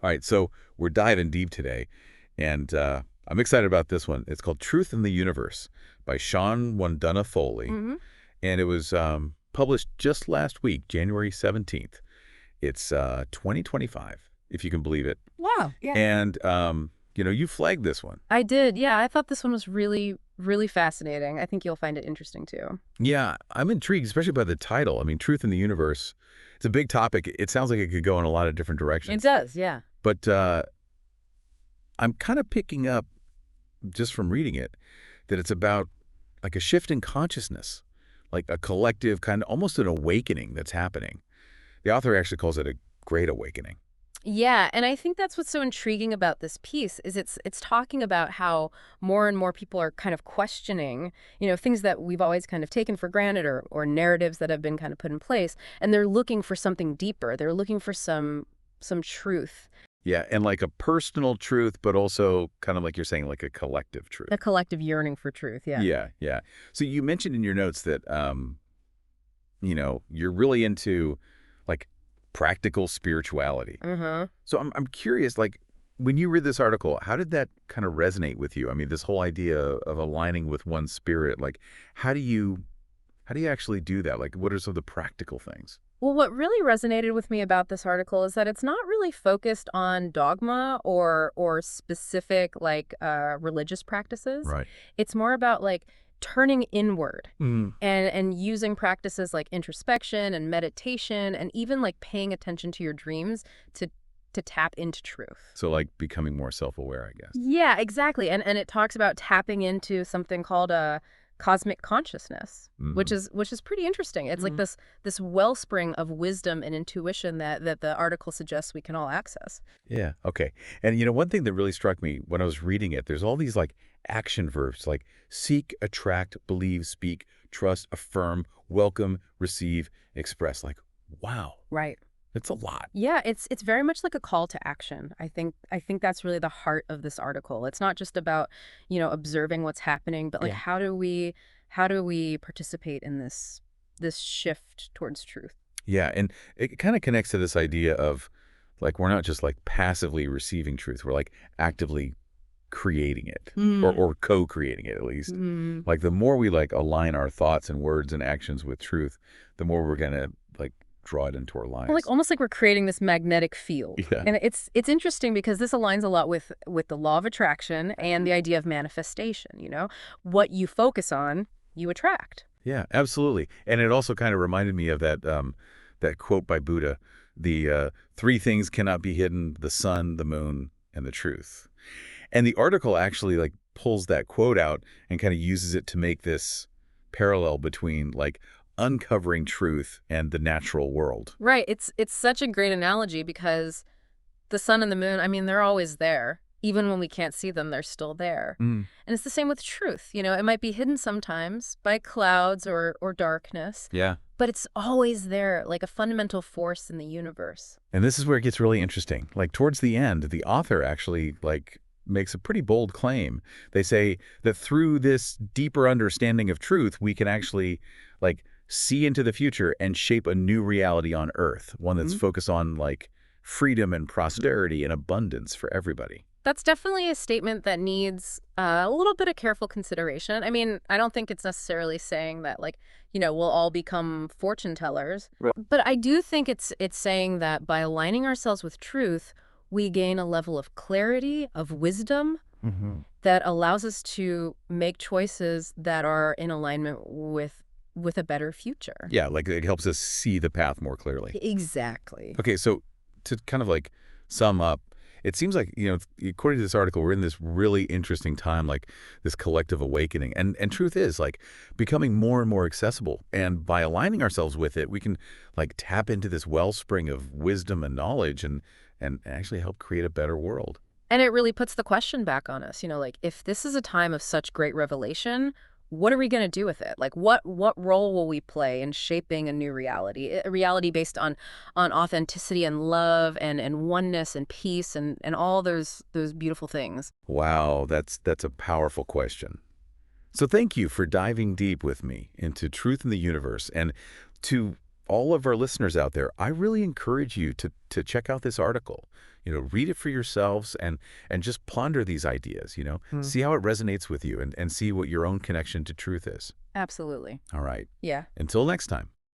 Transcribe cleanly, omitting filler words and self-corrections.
All right, so we're diving deep today, and I'm excited about this one. It's called Truth in the Universe by Shawn Wondunna-Foley, Hmm. and it was published just last week, January 17th. It's 2025, if you can believe it. Wow. Yeah. And, you flagged this one. I did. Yeah, I thought this one was really, really fascinating. I think you'll find it interesting too. Yeah, I'm intrigued, especially by the title. I mean, Truth in the Universe, it's a big topic. It sounds like it could go in a lot of different It directions. does, yeah. But I'm kind of picking up, just from reading it, that it's about like a shift in consciousness, like a collective kind of almost an awakening that's happening. The author actually calls it a great awakening. Yeah, and I think that's what's so intriguing about this piece is it's talking about how more and more people are kind of questioning, things that we've always kind of taken for granted or narratives that have been kind of put in place, and they're looking for something deeper. They're looking for some truth, Yeah, and like a personal truth, but also kind of like you're saying, like a collective truth. a collective yearning for truth. Yeah. Yeah, yeah. So you mentioned in your notes that, you're really into like practical spirituality. Mhm. So I'm curious, like, when you read this article, how did that kind of resonate with you? I mean, this whole idea of aligning with one spirit, like, how do you actually do that? Like, what are some of the practical things? Well, what really resonated with me about this article is that it's not really focused on dogma or specific religious practices. Right. It's more about like turning inward Mm. and using practices like introspection and meditation and even like paying attention to your dreams to to tap into truth. So, like, becoming more self-aware, I guess. Yeah, exactly. And it talks about tapping into something called a cosmic consciousness, which Hmm. is pretty interesting. It's like Hmm. this wellspring of wisdom and intuition that the article suggests we can all access. Yeah. Okay. And one thing that really struck me when I was reading it, there's all these like action verbs like seek, attract, believe, speak, trust, affirm, welcome, receive, express. Like, wow, Right. it's a lot. Yeah, it's very much like a call to action. I think that's really the heart of this article. It's not just about, observing what's happening, but like Yeah. how do we participate in this shift towards truth? Yeah. And it kind of connects to this idea of like, we're not just like passively receiving truth, we're like actively creating it or co-creating it at least. Mm. Like the more we like align our thoughts and words and actions with truth, the more we're going to like draw it into our Well, like lives. almost like we're creating this magnetic field. Yeah. And it's interesting because this aligns a lot with the law of attraction and the idea of manifestation. What you focus on, you attract. Yeah, absolutely. And it also kind of reminded me of that quote by Buddha, the three things cannot be hidden: the sun, the moon, and the truth. And the article actually like pulls that quote out and kind of uses it to make this parallel between like uncovering truth and the natural world. Right. It's such a great analogy because the sun and the moon, I mean, they're always there. Even when we can't see them, they're still there. Mm. And it's the same with truth. It might be hidden sometimes by clouds or darkness, Yeah. but it's always there, like a fundamental force in the universe. And this is where it gets really interesting. Like towards the end, the author actually like makes a pretty bold claim. They say that through this deeper understanding of truth, we can actually like see into the future and shape a new reality on Earth, one that's Mhm. focused on like freedom and prosperity and abundance for everybody. That's definitely a statement that needs a little bit of careful consideration. I mean, I don't think it's necessarily saying that, like, we'll all become fortune tellers. Right. But I do think it's saying that by aligning ourselves with truth, we gain a level of clarity, of wisdom Hmm. that allows us to make choices that are in alignment with a better future. Yeah, like it helps us see the path more clearly. Exactly. Okay, so to kind of like sum up, it seems like, according to this article, we're in this really interesting time, like this collective awakening. And truth is like becoming more and more accessible. And by aligning ourselves with it, we can like tap into this wellspring of wisdom and knowledge and actually help create a better world. And it really puts the question back on us, like if this is a time of such great revelation, what are we going to do with it? Like what role will we play in shaping a new reality? A reality based on authenticity and love and oneness and peace and all those beautiful things. Wow, that's a powerful question. So thank you for diving deep with me into truth in the universe. And to all of our listeners out there, I really encourage you to check out this article. read it for yourselves and just ponder these ideas, Hmm. see how it resonates with you and see what your own connection to truth is. Absolutely. All right. Yeah. Until next time.